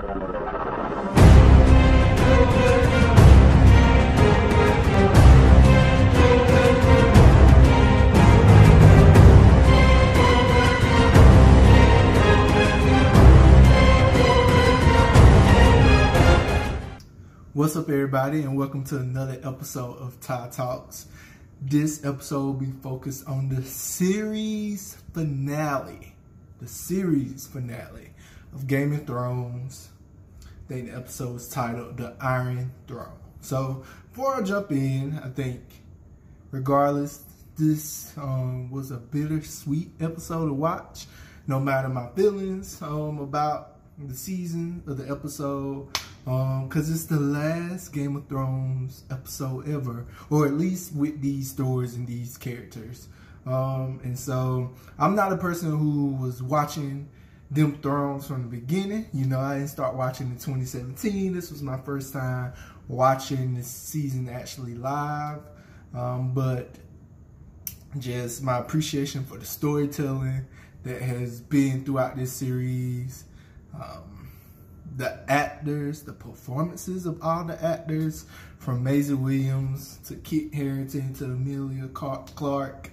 What's up, everybody, and welcome to another episode of Ty Talks. This episode will be focused on the series finale. The series finale of Game of Thrones. The episode is titled The Iron Throne. So, before I jump in, I think, regardless, this was a bittersweet episode to watch. No matter my feelings about the season of the episode, because it's the last Game of Thrones episode ever, or at least with these stories and these characters. And so I'm not a person who was watching Game of Thrones from the beginning. You know, I didn't start watching in 2017. This was my first time watching this season actually live. But just my appreciation for the storytelling that has been throughout this series. The actors, the performances of all the actors, from Maisie Williams to Kit Harington to Emilia Clarke,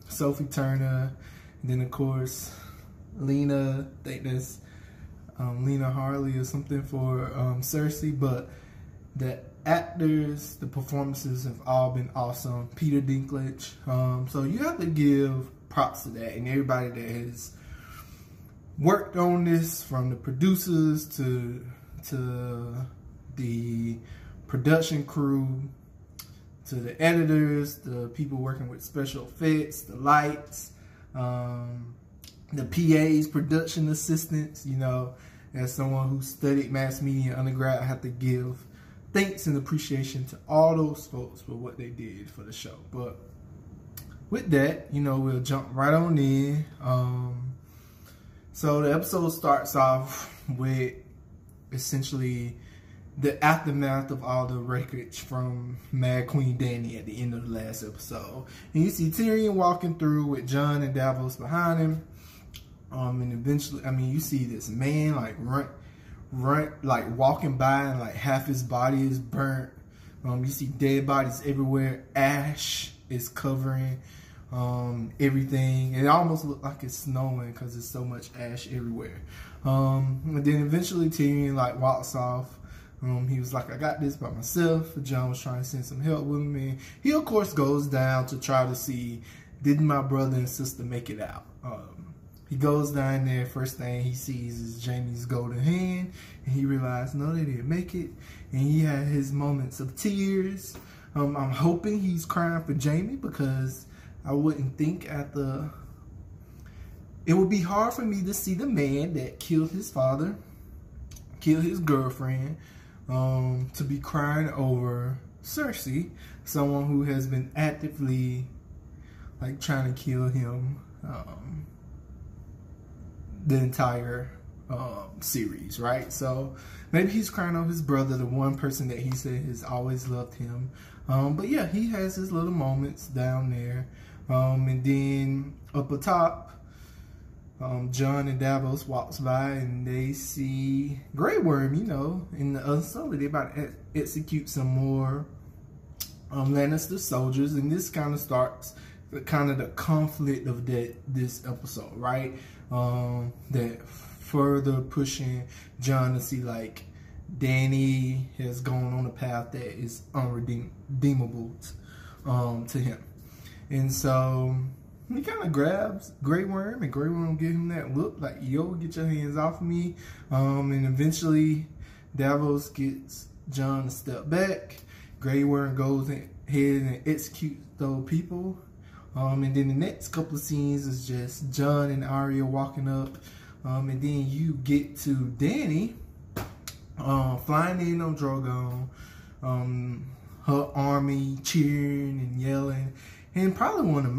Sophie Turner, and then of course Lena, I think that's Lena Harley or something for Cersei. But the actors, the performances have all been awesome. Peter Dinklage. So you have to give props to that, and everybody that has worked on this, from the producers to the production crew, to the editors, the people working with special effects, the lights, the PAs, production assistants. You know, as someone who studied mass media undergrad, I have to give thanks and appreciation to all those folks for what they did for the show. But with that, you know, we'll jump right on in. So the episode starts off with essentially the aftermath of all the wreckage from Mad Queen Dany at the end of the last episode. And you see Tyrion walking through with Jon and Davos behind him. And eventually, I mean, you see this man like run, like walking by, and like half his body is burnt. You see dead bodies everywhere. Ash is covering everything. It almost looked like it's snowing because there's so much ash everywhere. And then eventually Tyrion like walks off. He was like, I got this by myself. Jon was trying to send some help with me. He of course goes down to try to see, did my brother and sister make it out? He goes down there, first thing he sees is Jaime's golden hand, and he realized no, they didn't make it. And he had his moments of tears. I'm hoping he's crying for Jaime, because I wouldn't think it would be hard for me to see the man that killed his father, killed his girlfriend, to be crying over Cersei, someone who has been actively like trying to kill him the entire series, right? So maybe he's crying over his brother, the one person that he said has always loved him. But yeah, he has his little moments down there. And then up atop, Jon and Davos walks by and they see Greyworm, you know, in the other story. They about to execute some more Lannister soldiers, and this kind of starts the conflict of this episode, right? That further pushing Jon to see like Dany has gone on a path that is unredeemable to him. And so he kind of grabs Greyworm, and Greyworm gives him that look like, yo, get your hands off of me. And eventually Davos gets Jon to step back. Greyworm goes ahead and executes those people. And then the next couple of scenes is just Jon and Arya walking up. And then you get to Dany flying in on Drogon. Her army cheering and yelling. And probably one of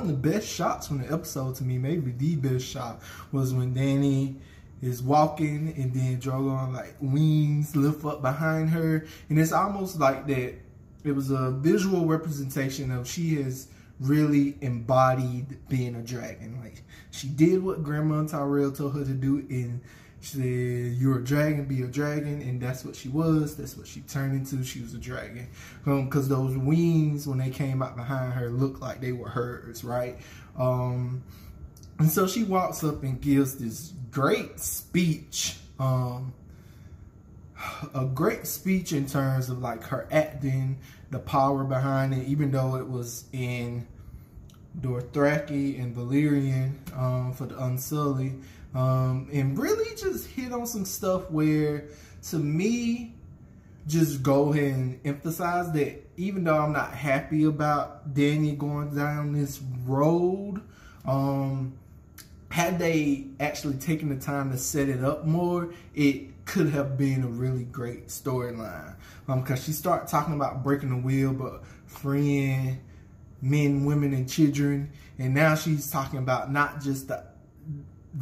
the best shots from the episode to me, maybe the best shot, was when Dany is walking and then Drogon like wings lift up behind her, and it's almost like that. It was a visual representation of she has really embodied being a dragon. Like, she did what Grandma Tyrell told her to do, and she said, "You're a dragon, be a dragon," and that's what she was. That's what she turned into. She was a dragon. Because those wings, when they came out behind her, looked like they were hers, right? And so she walks up and gives this great speech. A great speech in terms of like her acting, the power behind it, even though it was in Dothraki and Valyrian for the Unsullied. And really just hit on some stuff where, to me, just go ahead and emphasize that even though I'm not happy about Dany going down this road, had they actually taken the time to set it up more, it could have been a really great storyline. Because she started talking about breaking the wheel, but freeing men, women, and children. And now she's talking about not just the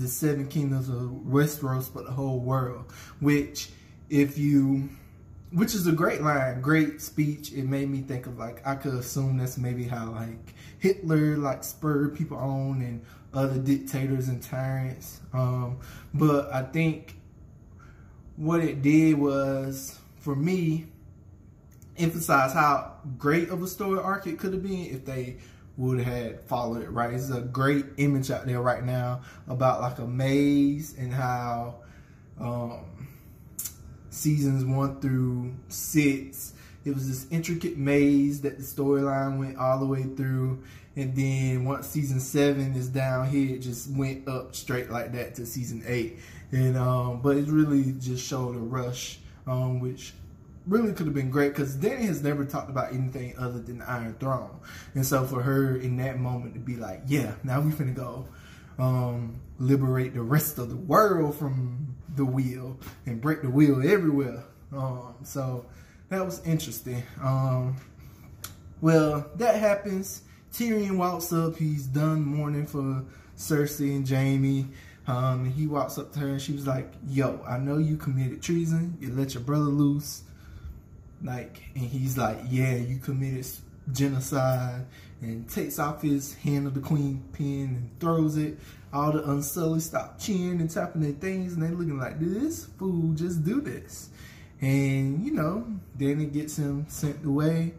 7 kingdoms of Westeros, but the whole world. Which is a great line, great speech. It made me think of, like, I could assume that's maybe how, like, Hitler, like, spurred people on, and other dictators and tyrants. But I think what it did was, for me, emphasize how great of a story arc it could have been if they would have had followed it, right? There's a great image out there right now about like a maze, and how seasons 1 through 6, it was this intricate maze that the storyline went all the way through. And then once season 7 is down here, it just went up straight like that to season 8. And but it really just showed a rush, which really could have been great, because Dany has never talked about anything other than the Iron Throne. And so for her in that moment to be like, yeah, now we finna go liberate the rest of the world from the wheel and break the wheel everywhere. So that was interesting. Well, that happens. Tyrion walks up. He's done mourning for Cersei and Jaime. And he walks up to her, and she was like, "Yo, I know you committed treason. You let your brother loose." Like, and he's like, "Yeah, you committed genocide," and takes off his hand of the queen pin and throws it. All the Unsullied stop cheering and tapping their things, and they looking like, "Did this fool just do this?" And, you know, then it gets him sent away.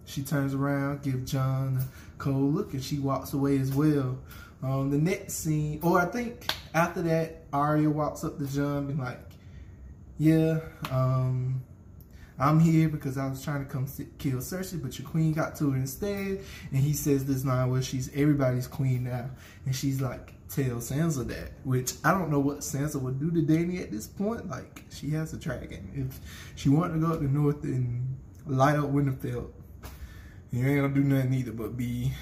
She turns around, gives Jon a cold look, and she walks away as well. The next scene, or I think after that, Arya walks up to Jon and like, "Yeah, I'm here because I was trying to come kill Cersei, but your queen got to her instead." And he says this line where she's everybody's queen now. And she's like, "Tell Sansa that," which I don't know what Sansa would do to Dany at this point. Like, she has a dragon. If she wanted to go up the north and light up Winterfell, you ain't gonna do nothing either but be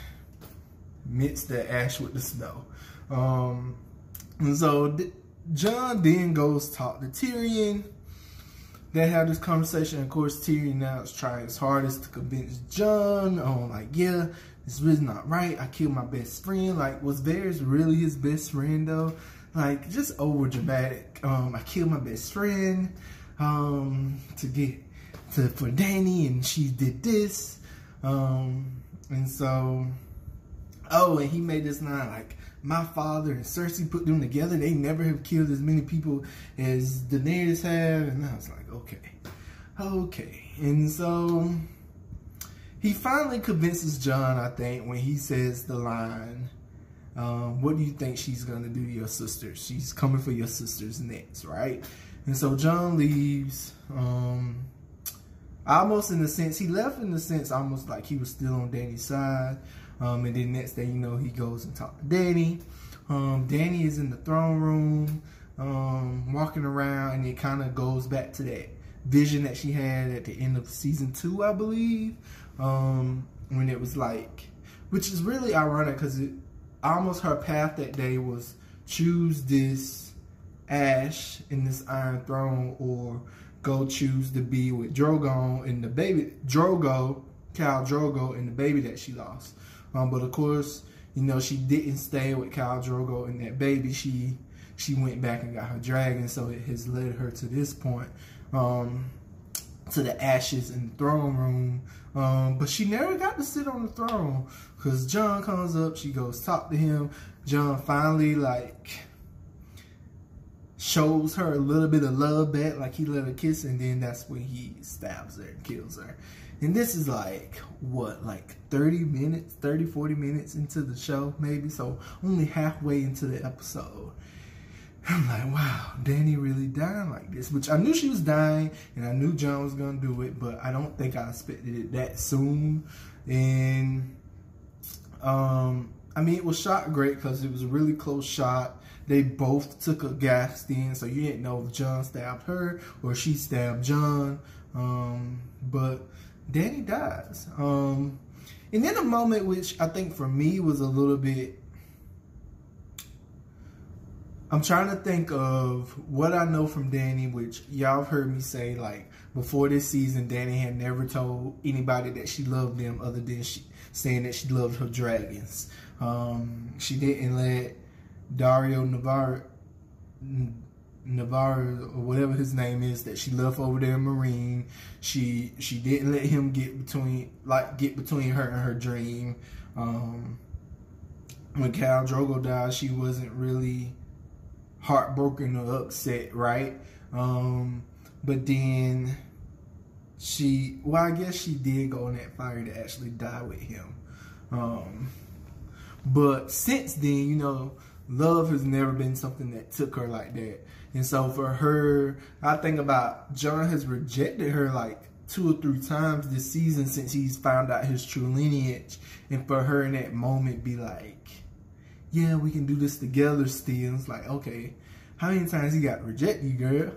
mix the ash with the snow. And so Jon then goes talk to Tyrion. They have this conversation. Of course, Tyrion now is trying his hardest to convince Jon on, like, yeah, this is really not right. I killed my best friend. Like, was Varys really his best friend though? Like, just over dramatic. I killed my best friend for Dany, and she did this. And so, oh, and he made this line like, "My father and Cersei put them together. They never have killed as many people as Daenerys have." And I was like, okay. And so he finally convinces Jon, I think, when he says the line, "What do you think she's going to do to your sisters? She's coming for your sisters next," right? And so Jon leaves, almost in the sense, he left in the sense almost like he was still on Dany's side. And then next thing you know, he goes and talks to Dany. Dany is in the throne room, walking around, and it kind of goes back to that vision that she had at the end of season 2, I believe, when it was like, which is really ironic because it almost her path that day was choose this ash in this Iron Throne, or go choose to be with Drogon and the baby Khal Drogo and the baby that she lost. But of course, you know, she didn't stay with Khal Drogo and that baby. She went back and got her dragon, so it has led her to this point, to the ashes in the throne room But she never got to sit on the throne because Jon comes up, she goes talk to him. Jon finally like shows her a little bit of love back, like he let her kiss, and then that's when he stabs her and kills her. And this is like, what, like 30 minutes, 30, 40 minutes into the show, maybe? So only halfway into the episode. I'm like, wow, Dany really dying like this. Which I knew she was dying, and I knew Jon was going to do it, but I don't think I expected it that soon. And, I mean, it was shot great because it was a really close shot. They both took a gas in, so you didn't know if Jon stabbed her or she stabbed Jon. But Dany dies. And then a moment which I think for me was a little bit... I'm trying to think of what I know from Dany, which y'all have heard me say, like, before this season, Dany had never told anybody that she loved them other than saying that she loved her dragons. She didn't let Dario Navarro, or whatever his name is, that she left over there in Marine. She didn't let him get between her and her dream. When Khal Drogo died, she wasn't really heartbroken or upset, right? But then I guess she did go in that fire to actually die with him. But since then, you know, love has never been something that took her like that. And so for her, I think about Jon has rejected her like 2 or 3 times this season since he's found out his true lineage. And for her in that moment be like, yeah, we can do this together still. It's like, okay, how many times he got to reject you, girl?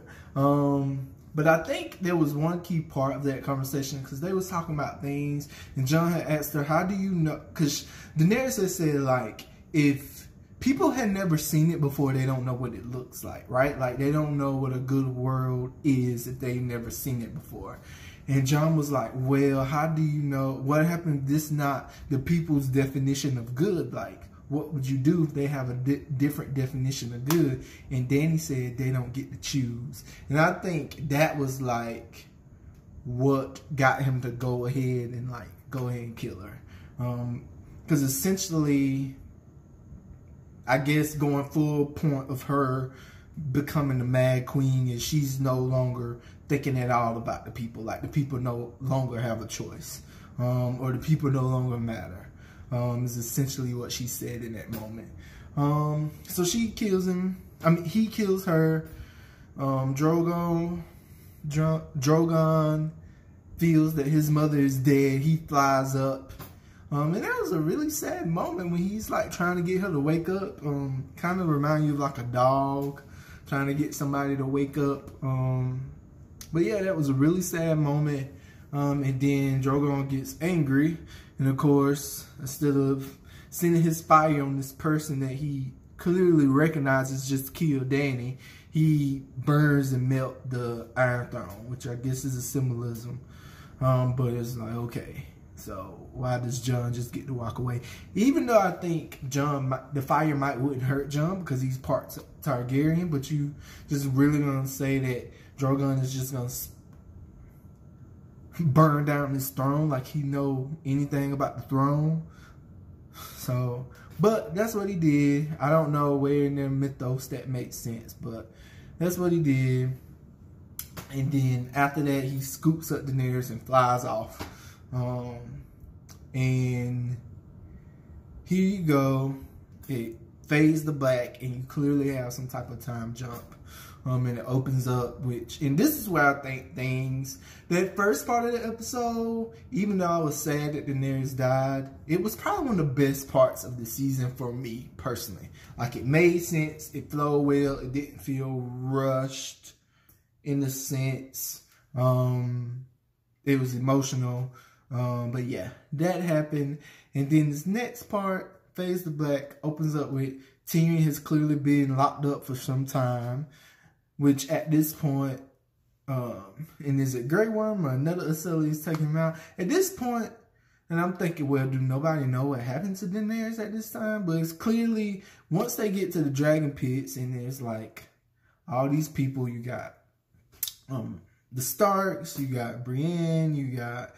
But I think there was one key part of that conversation because they was talking about things, and Jon had asked her, how do you know? Because Daenerys had said, like, if people had never seen it before, they don't know what it looks like, right? Like, they don't know what a good world is if they've never seen it before. And Jon was like, well, how do you know? What happened if this not the people's definition of good? Like, what would you do if they have a different definition of good? And Dany said they don't get to choose. And I think that was like what got him to go ahead and kill her. Because essentially, I guess going full point of her becoming the Mad Queen is she's no longer thinking at all about the people. Like, the people no longer have a choice. Or the people no longer matter. Is essentially what she said in that moment. So she kills him. I mean, he kills her. Drogon feels that his mother is dead. He flies up. And that was a really sad moment when he's like trying to get her to wake up. Kind of remind you of like a dog trying to get somebody to wake up. But yeah, that was a really sad moment. And then Drogon gets angry. And of course, instead of sending his fire on this person that he clearly recognizes just killed Dany, he burns and melts the Iron Throne, which I guess is a symbolism. But it's like, okay, so why does Jon just get to walk away? Even though I think the fire wouldn't hurt Jon because he's part Targaryen, but you just really gonna say that Drogon is just gonna burn down his throne like he know anything about the throne? So, but that's what he did. I don't know where in their mythos that makes sense, but that's what he did. And then after that, he scoops up Daenerys and flies off. And here you go. It fades to black, and you clearly have some type of time jump. And it opens up, and this is where I think that first part of the episode, even though I was sad that Daenerys died, it was probably one of the best parts of the season for me, personally. Like, it made sense, it flowed well, it didn't feel rushed in a sense. It was emotional. But yeah, that happened. And then this next part, fades to black, opens up with Tyrion has clearly been locked up for some time. Which at this point, and is it Greyrworm or another Acela is taking him out? At this point, and I'm thinking, well, do nobody know what happened to Daenerys at this time? But it's clearly, once they get to the dragon pits, and there's like all these people, you got the Starks, you got Brienne, you got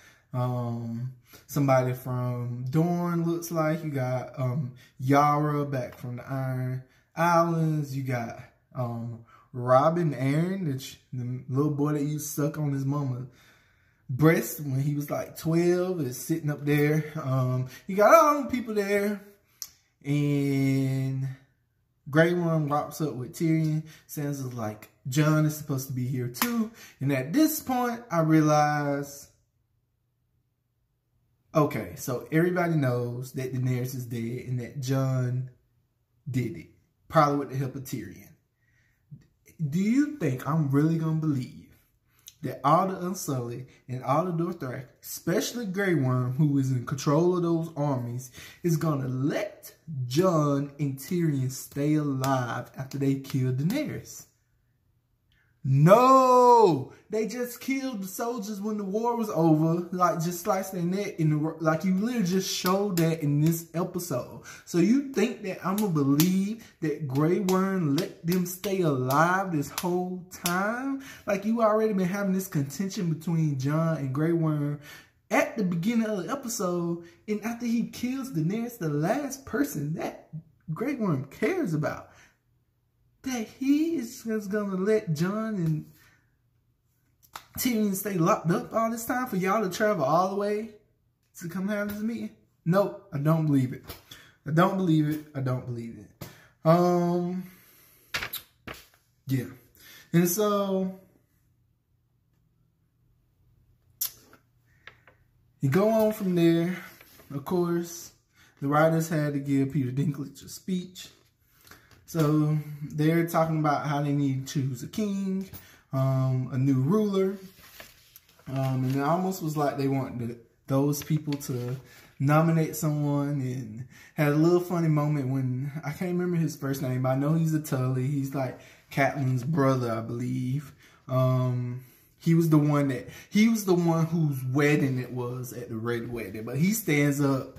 Somebody from Dorne looks like. You got Yara back from the Iron Islands. You got Robin Aaron, the little boy that you suck on his mama's breast when he was like 12, is sitting up there. You got all them people there. And Greyworm walks up with Tyrion. Sansa's like, Jon is supposed to be here too. And at this point, I realize, okay, so everybody knows that Daenerys is dead and that Jon did it. Probably with the help of Tyrion. Do you think I'm really going to believe that all the Unsullied and all the Dothraki, especially Greyworm, who is in control of those armies, is going to let Jon and Tyrion stay alive after they kill Daenerys? No! They just killed the soldiers when the war was over. Like, just sliced their neck. Like, you literally just showed that in this episode. So you think that I'm going to believe that Greyworm let them stay alive this whole time? Like, you already been having this contention between Jon and Greyworm at the beginning of the episode. And after he kills Daenerys, the last person that Greyworm cares about, that he is just going to let Jon and Tyrion stay locked up all this time for y'all to travel all the way to come have this meeting? Nope, I don't believe it. I don't believe it. I don't believe it. Yeah. And so, you go on from there. Of course, the writers had to give Peter Dinklage a speech. So they're talking about how they need to choose a king, a new ruler. And it almost was like they wanted those people to nominate someone, and had a little funny moment when, I can't remember his first name, but I know he's a Tully. He's like Catelyn's brother, I believe. He was the one whose wedding it was at the Red Wedding. But he stands up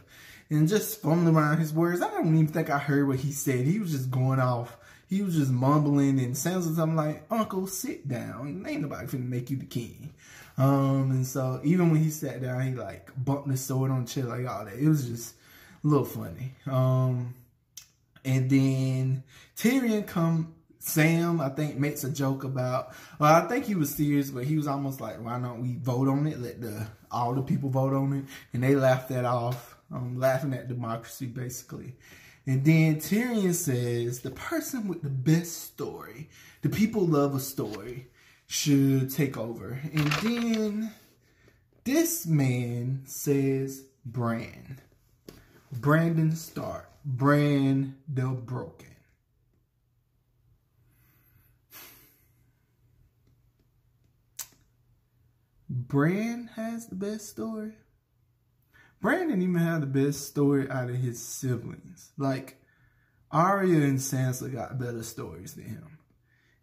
and just fumbling around his words. I don't even think I heard what he said. He was just going off. He was just mumbling, and Sansa's, I'm like, Uncle, sit down. Ain't nobody finna make you the king. And so even when he sat down, he like bumped his sword on the chair, like all that. It was just a little funny. And then Tyrion Sam, I think, makes a joke about, well, I think he was serious, but he was almost like, why don't we vote on it? Let all the people vote on it. And they laughed that off. Laughing at democracy, basically. And then Tyrion says, the person with the best story, the people love a story, should take over. And then this man says Bran. Brandon Stark. Bran the Broken. Bran has the best story? Bran didn't even have the best story out of his siblings. Like, Arya and Sansa got better stories than him.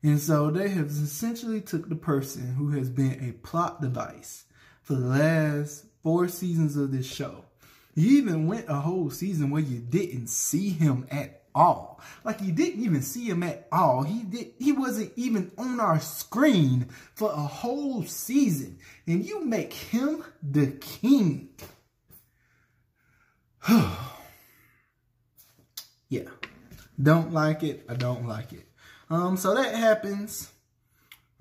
And so they have essentially took the person who has been a plot device for the last 4 seasons of this show. You even went a whole season where you didn't see him at all. Like, you didn't even see him at all. He wasn't even on our screen for a whole season. And you make him the king. Yeah, don't like it. I don't like it. So that happens.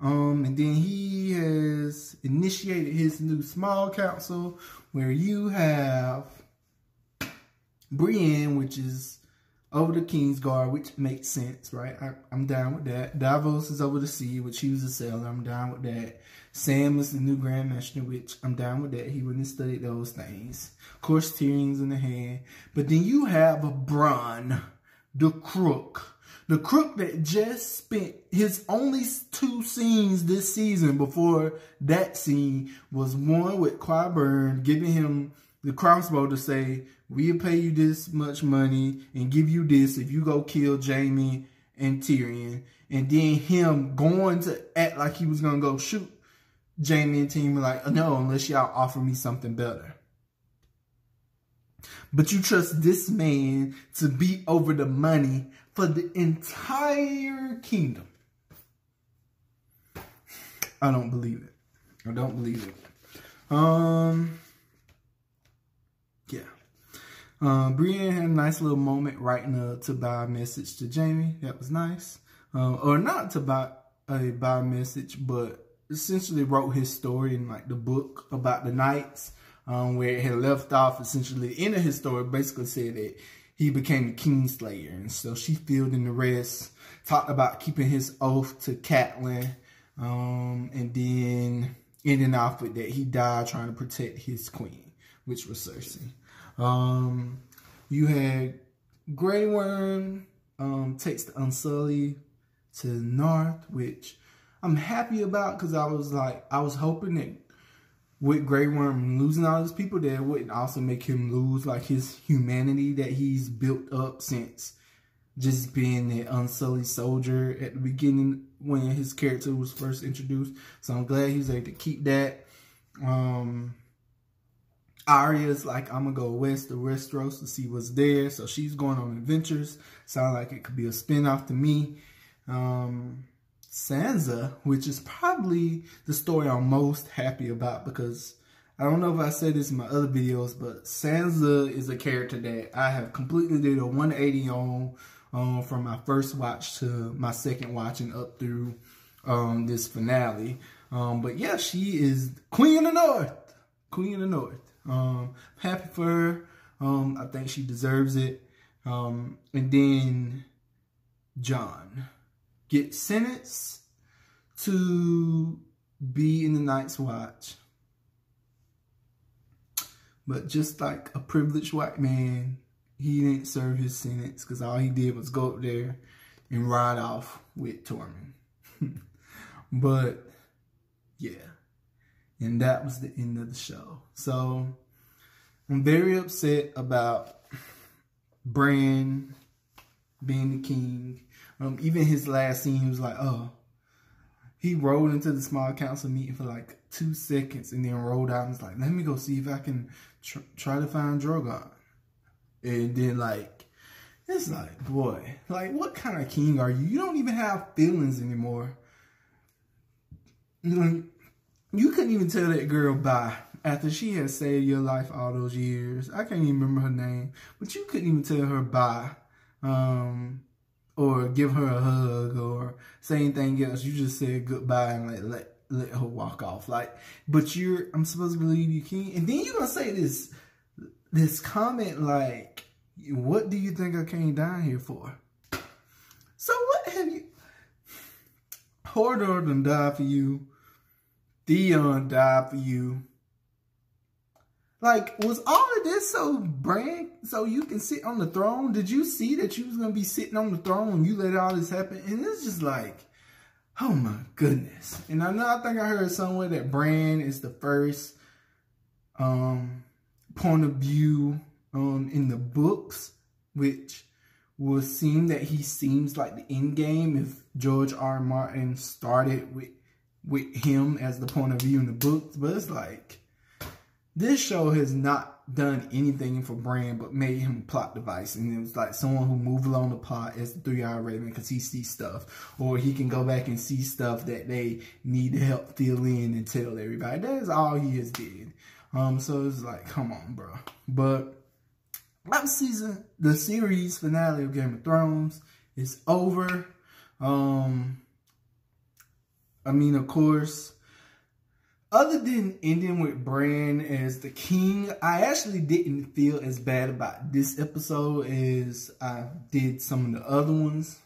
And then he has initiated his new small council where you have Brienne, which is over the Kingsguard, which makes sense, right? I'm down with that. Davos is over the sea, which he was a sailor. I'm down with that. Sam is the new Grand Master, which I'm down with that. He wouldn't have studied those things. Of course, Tyrion's in the hand. But then you have a Bronn, the crook. The crook that just spent his only 2 scenes this season before that scene was one with Qyburn giving him the crossbow to say, we'll pay you this much money and give you this if you go kill Jaime and Tyrion. And then him going to act like he was going to go shoot Jaime and Tyrion, like, no, unless y'all offer me something better. But you trust this man to be over the money for the entire kingdom. I don't believe it. I don't believe it. yeah. Brienne had a nice little moment writing a to-buy message to Jaime. That was nice. Or not to buy a message, but essentially wrote his story in like the book about the knights, where it had left off. Essentially, the end of his story basically said that he became the Kingslayer, and so she filled in the rest. Talked about keeping his oath to Catelyn, and then ending off with that he died trying to protect his queen, which was Cersei. You had Greyworm takes the Unsullied to the north, which I'm happy about, because I was hoping that with Greyworm losing all his people, that it wouldn't also make him lose like his humanity that he's built up since just being the Unsullied soldier at the beginning when his character was first introduced. So I'm glad he's able to keep that. Arya's like, I'm gonna go west to Westeros to see what's there. So she's going on adventures. Sounds like it could be a spinoff to me. Sansa, which is probably the story I'm most happy about, because I don't know if I said this in my other videos, but Sansa is a character that I have completely did a 180 on from my first watch to my second watch and up through this finale. But yeah, she is Queen of the North. Queen of the North. Happy for her. I think she deserves it. And then Jon gets sentenced to be in the Night's Watch. But just like a privileged white man, he didn't serve his sentence, because all he did was go up there and ride off with Tormund. But yeah. And that was the end of the show. So I'm very upset about Bran being the king. Even his last scene, he was like, oh, he rolled into the small council meeting for like 2 seconds and then rolled out and was like, let me go see if I can try to find Drogon. And then like, it's like, boy, like what kind of king are you? You don't even have feelings anymore. You couldn't even tell that girl bye after she had saved your life all those years. I can't even remember her name, but you couldn't even tell her bye. Or give her a hug or say anything else. You just said goodbye and like let her walk off. Like, but I'm supposed to believe you king. And then you're gonna say this comment like, what do you think I came down here for? So what have you? Hodor done died for you. Theon died for you. Like, was all of this so Bran, so you can sit on the throne? Did you see that you was going to be sitting on the throne when you let all this happen? And it's just like, oh my goodness. And I think I heard somewhere that Bran is the first point of view in the books, which will seem that he seems like the end game if George R. Martin started with him as the point of view in the books. But it's like, this show has not done anything for Bran but made him a plot device. And it was like someone who moved along the plot as the 3-Eyed Raven because he sees stuff. Or he can go back and see stuff that they need to help fill in and tell everybody. That is all he has did. So it's like, come on, bro. But that season, the series finale of Game of Thrones is over. I mean, of course, other than ending with Bran as the king, I actually didn't feel as bad about this episode as I did some of the other ones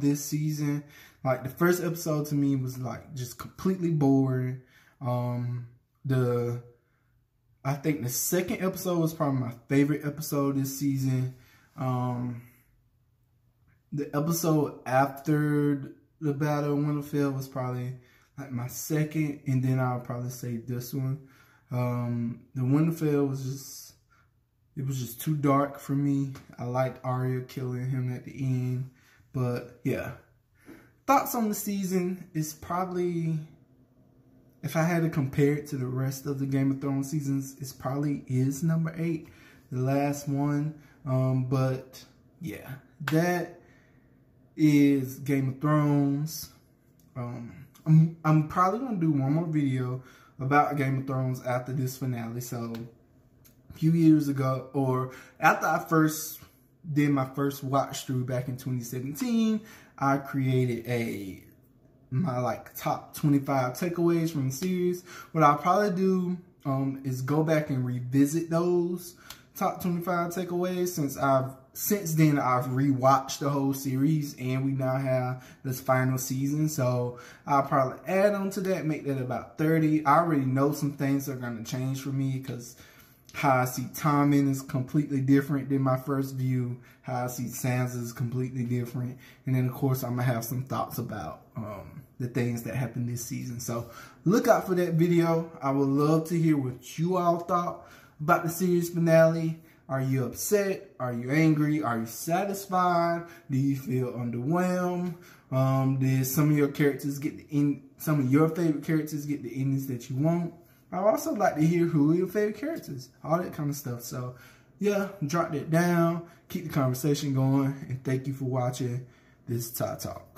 this season. Like, the first episode to me was like just completely boring. I think the second episode was probably my favorite episode this season. The episode after the Battle of Winterfell was probably like my second, and then I'll probably say this one. The Winterfell was just too dark for me. I liked Arya killing him at the end, but yeah. Thoughts on the season is probably, if I had to compare it to the rest of the Game of Thrones seasons, it probably is number 8, the last one. But yeah, that is Game of Thrones. I'm probably gonna do one more video about Game of Thrones after this finale. So a few years ago, or after I first did my first watch through back in 2017, I created my top 25 takeaways from the series. What I'll probably do is go back and revisit those top 25 takeaways, since then I've rewatched the whole series and we now have this final season. So I'll probably add on to that, make that about 30. I already know some things are going to change for me, because how I see Tommen is completely different than my first view. How I see Sansa is completely different. And then, of course, I'm going to have some thoughts about the things that happened this season. So look out for that video. I would love to hear what you all thought about the series finale. Are you upset? Are you angry? Are you satisfied? Do you feel underwhelmed? Did some of your characters get some of your favorite characters get the endings that you want? I'd also like to hear who are your favorite characters, all that kind of stuff. So yeah, drop that down, keep the conversation going, and thank you for watching this Talk.